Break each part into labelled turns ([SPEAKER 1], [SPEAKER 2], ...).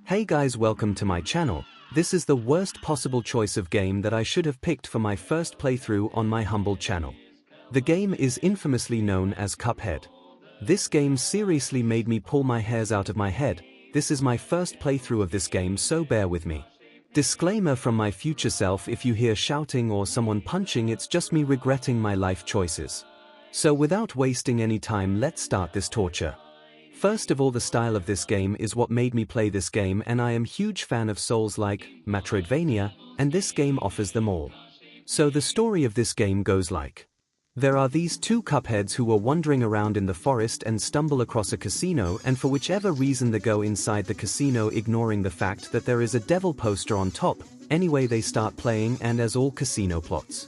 [SPEAKER 1] Hey guys, welcome to my channel. This is the worst possible choice of game that I should have picked for my first playthrough on my humble channel. The game is infamously known as Cuphead. This game seriously made me pull my hairs out of my head. This is my first playthrough of this game, so bear with me. Disclaimer from my future self: if you hear shouting or someone punching, it's just me regretting my life choices. So without wasting any time, let's start this torture. First of all, the style of this game is what made me play this game, and I am huge fan of Souls-like, Metroidvania, and this game offers them all. So the story of this game goes like. There are these two Cupheads who are wandering around in the forest and stumble across a casino, and for whichever reason they go inside the casino, ignoring the fact that there is a devil poster on top. Anyway, they start playing, and as all casino plots,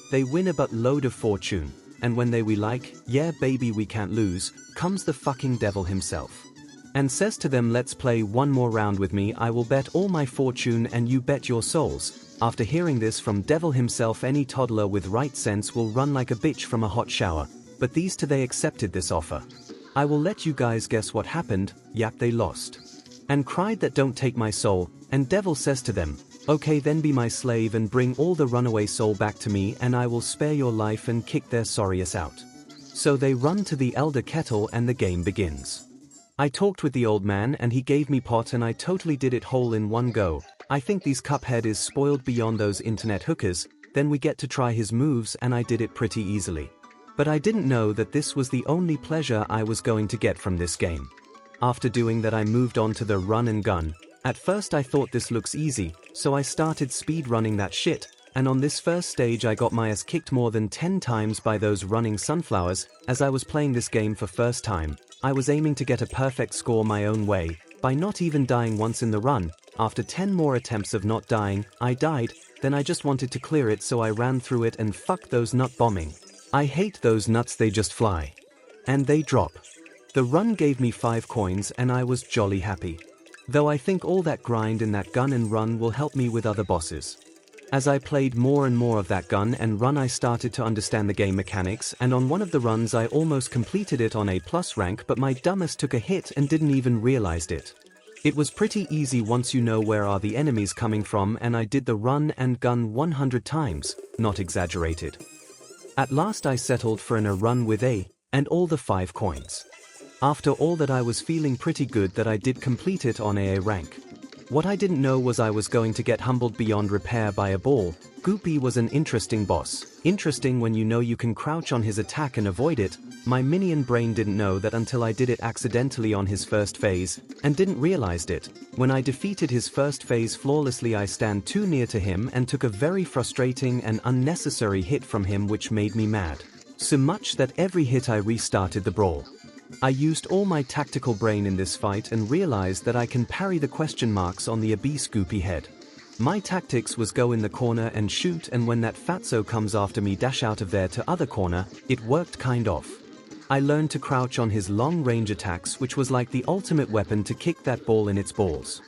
[SPEAKER 1] they win a buttload of fortune. And when we like, yeah baby, we can't lose, comes the fucking devil himself. And says to them, let's play one more round with me, I will bet all my fortune and you bet your souls. After hearing this from devil himself, any toddler with right sense will run like a bitch from a hot shower. But these two, they accepted this offer. I will let you guys guess what happened. Yap, they lost. And cried that don't take my soul, and devil says to them, okay then, be my slave and bring all the runaway soul back to me, and I will spare your life, and kick their sorry ass out. So they run to the elder kettle and the game begins. I talked with the old man and he gave me pot, and I totally did it whole in one go. I think these Cuphead is spoiled beyond those internet hookers. Then we get to try his moves, and I did it pretty easily. But I didn't know that this was the only pleasure I was going to get from this game. After doing that, I moved on to the run and gun. At first I thought this looks easy, so I started speed running that shit, and on this first stage I got my ass kicked more than 10 times by those running sunflowers. As I was playing this game for first time, I was aiming to get a perfect score my own way, by not even dying once in the run. After 10 more attempts of not dying, I died. Then I just wanted to clear it, so I ran through it, and fuck those nut bombing. I hate those nuts, they just fly. And they drop. The run gave me 5 coins and I was jolly happy. Though I think all that grind in that gun and run will help me with other bosses. As I played more and more of that gun and run, I started to understand the game mechanics, and on one of the runs I almost completed it on A+ rank, but my dumbass took a hit and didn't even realize it. It was pretty easy once you know where are the enemies coming from, and I did the run and gun 100 times, not exaggerated. At last I settled for a run with A, and all the 5 coins. After all that, I was feeling pretty good that I did complete it on AA rank. What I didn't know was I was going to get humbled beyond repair by a ball. Goopy was an interesting boss. Interesting when you know you can crouch on his attack and avoid it. My minion brain didn't know that until I did it accidentally on his first phase, and didn't realized it. When I defeated his first phase flawlessly, I stand too near to him and took a very frustrating and unnecessary hit from him, which made me mad. So much that every hit I restarted the brawl. I used all my tactical brain in this fight and realized that I can parry the question marks on the obese Goopy head. My tactics was go in the corner and shoot, and when that fatso comes after me, dash out of there to other corner. It worked kind of. I learned to crouch on his long range attacks, which was like the ultimate weapon to kick that ball in its balls.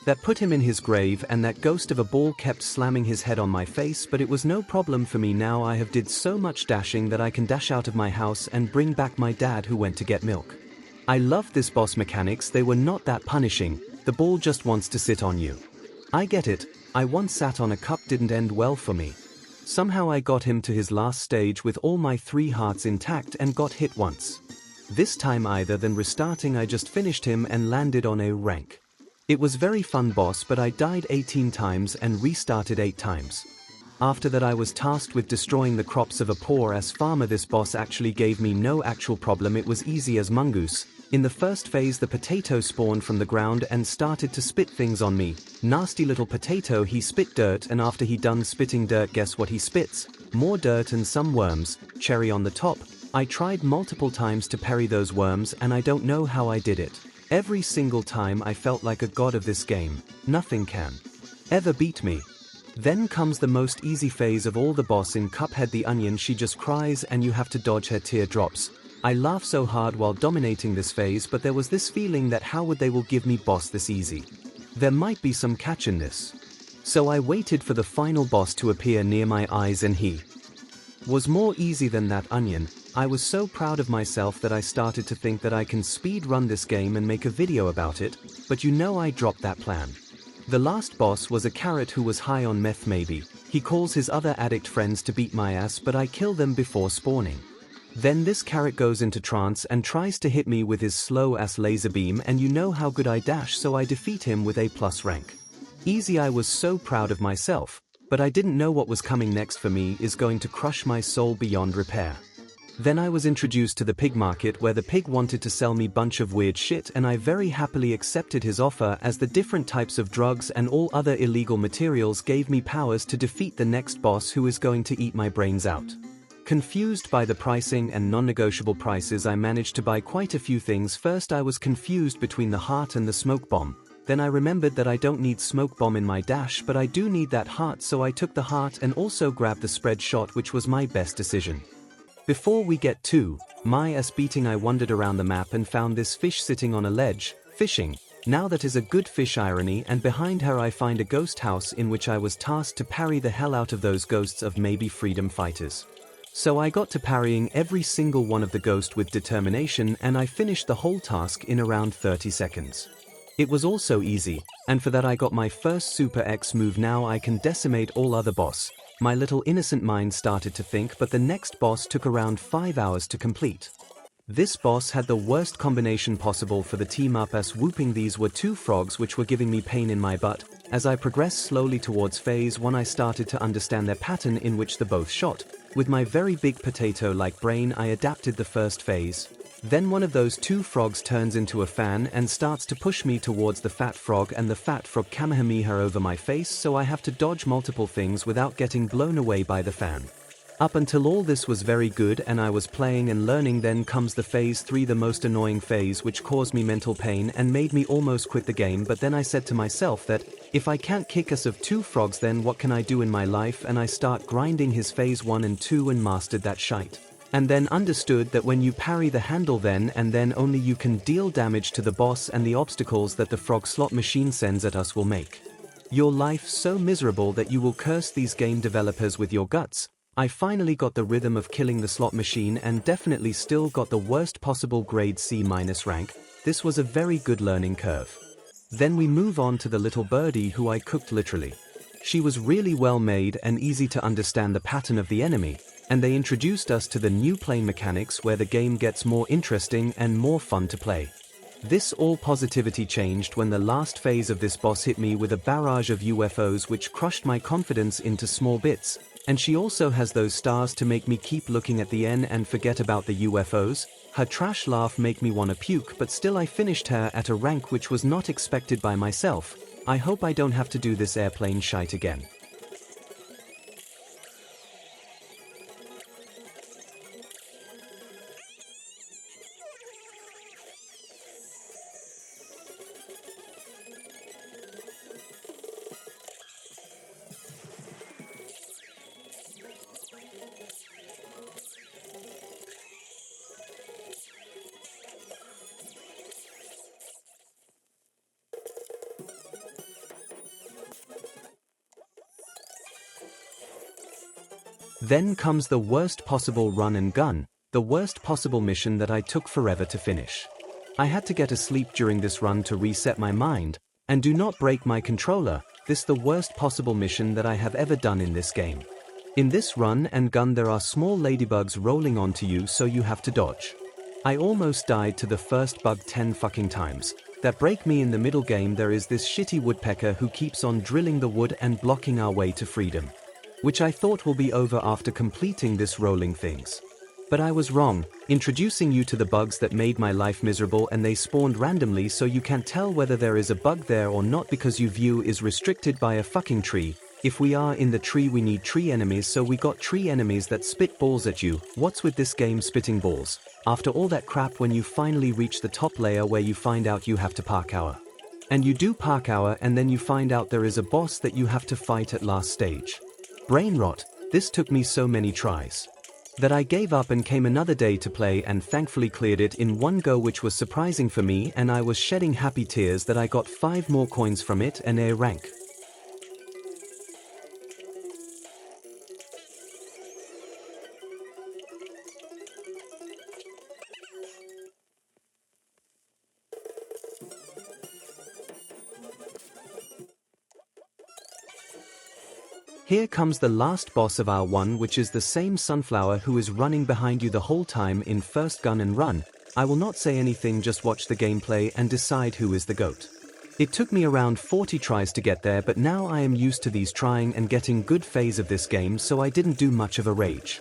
[SPEAKER 1] That put him in his grave, and that ghost of a ball kept slamming his head on my face, but it was no problem for me. Now I have did so much dashing that I can dash out of my house and bring back my dad who went to get milk. I loved this boss mechanics. They were not that punishing. The ball just wants to sit on you. I get it. I once sat on a cup, didn't end well for me. Somehow I got him to his last stage with all my 3 hearts intact and got hit once. This time, either than restarting, I just finished him and landed on A rank. It was very fun boss, but I died 18 times and restarted 8 times. After that I was tasked with destroying the crops of a poor ass farmer. This boss actually gave me no actual problem. It was easy as mongoose. In the first phase, the potato spawned from the ground and started to spit things on me. Nasty little potato. He spit dirt, and after he done spitting dirt, guess what he spits? More dirt and some worms, cherry on the top. I tried multiple times to parry those worms, and I don't know how I did it. Every single time I felt like a god of this game. Nothing can ever beat me. Then comes the most easy phase of all, the boss in Cuphead, the onion. She just cries and you have to dodge her teardrops. I laughed so hard while dominating this phase, but there was this feeling that how would they will give me boss this easy? There might be some catch in this. So I waited for the final boss to appear near my eyes, and he was more easy than that onion. I was so proud of myself that I started to think that I can speed run this game and make a video about it. but you know I dropped that plan. The last boss was a carrot who was high on meth maybe. He calls his other addict friends to beat my ass, but I kill them before spawning. Then this carrot goes into trance and tries to hit me with his slow ass laser beam, and you know how good I dash, so I defeat him with A+ rank. Easy. I was so proud of myself, but I didn't know what was coming next for me is going to crush my soul beyond repair. Then I was introduced to the pig market where the pig wanted to sell me bunch of weird shit, and I very happily accepted his offer as the different types of drugs and all other illegal materials gave me powers to defeat the next boss who is going to eat my brains out. Confused by the pricing and non-negotiable prices, I managed to buy quite a few things. First I was confused between the heart and the smoke bomb. Then I remembered that I don't need smoke bomb in my dash, but I do need that heart, so I took the heart and also grabbed the spread shot, which was my best decision. Before we get to my ass beating, I wandered around the map and found this fish sitting on a ledge, fishing. Now that is a good fish irony, and behind her I find a ghost house in which I was tasked to parry the hell out of those ghosts of maybe freedom fighters. So I got to parrying every single one of the ghost with determination, and I finished the whole task in around 30 seconds. It was also easy, and for that I got my first Super X move. Now I can decimate all other boss. My little innocent mind started to think, but the next boss took around 5 hours to complete. This boss had the worst combination possible for the team up as whooping. These were two frogs which were giving me pain in my butt. As I progressed slowly towards phase 1 I started to understand their pattern in which the both shot. With my very big potato-like brain I adapted the first phase. Then one of those two frogs turns into a fan and starts to push me towards the fat frog, and the fat frog kamehameha over my face, so I have to dodge multiple things without getting blown away by the fan. Up until all this was very good and I was playing and learning. Then comes the phase 3, the most annoying phase, which caused me mental pain and made me almost quit the game. But then I said to myself that if I can't kick us of two frogs, then what can I do in my life? And I start grinding his phase 1 and 2 and mastered that shite. And then understood that when you parry the handle then and then only you can deal damage to the boss, and the obstacles that the frog slot machine sends at us will make your life so miserable that you will curse these game developers with your guts. I finally got the rhythm of killing the slot machine and definitely still got the worst possible grade C- rank. This was a very good learning curve. Then we move on to the little birdie who I cooked literally. She was really well made and easy to understand the pattern of the enemy, and they introduced us to the new plane mechanics where the game gets more interesting and more fun to play. This all positivity changed when the last phase of this boss hit me with a barrage of UFOs which crushed my confidence into small bits, and she also has those stars to make me keep looking at the N and forget about the UFOs. Her trash laugh make me wanna puke, but still I finished her at a rank which was not expected by myself. I hope I don't have to do this airplane shite again. Then comes the worst possible run and gun, the worst possible mission that I took forever to finish. I had to get a sleep during this run to reset my mind, and do not break my controller. This the worst possible mission that I have ever done in this game. In this run and gun there are small ladybugs rolling onto you, so you have to dodge. I almost died to the first bug 10 fucking times. That break me in the middle game. There is this shitty woodpecker who keeps on drilling the wood and blocking our way to freedom, which I thought will be over after completing this rolling things. But I was wrong, introducing you to the bugs that made my life miserable, and they spawned randomly, so you can't tell whether there is a bug there or not because your view is restricted by a fucking tree. If we are in the tree we need tree enemies, so we got tree enemies that spit balls at you. What's with this game spitting balls? After all that crap, when you finally reach the top layer where you find out you have to park hour. And you do park hour, and then you find out there is a boss that you have to fight at last stage. Brain rot. This took me so many tries that I gave up and came another day to play, and thankfully cleared it in one go, which was surprising for me, and I was shedding happy tears that I got 5 more coins from it and A rank. Here comes the last boss of Aisle 1, which is the same sunflower who is running behind you the whole time in first gun and run. I will not say anything, just watch the gameplay and decide who is the GOAT. It took me around 40 tries to get there, but now I am used to these trying and getting good phase of this game, so I didn't do much of a rage.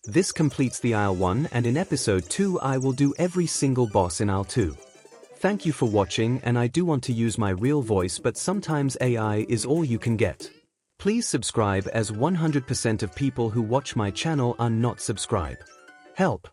[SPEAKER 1] This completes the Aisle 1, and in episode 2 I will do every single boss in Aisle 2. Thank you for watching, and I do want to use my real voice, but sometimes AI is all you can get. Please subscribe, as 100% of people who watch my channel are not subscribed. Help!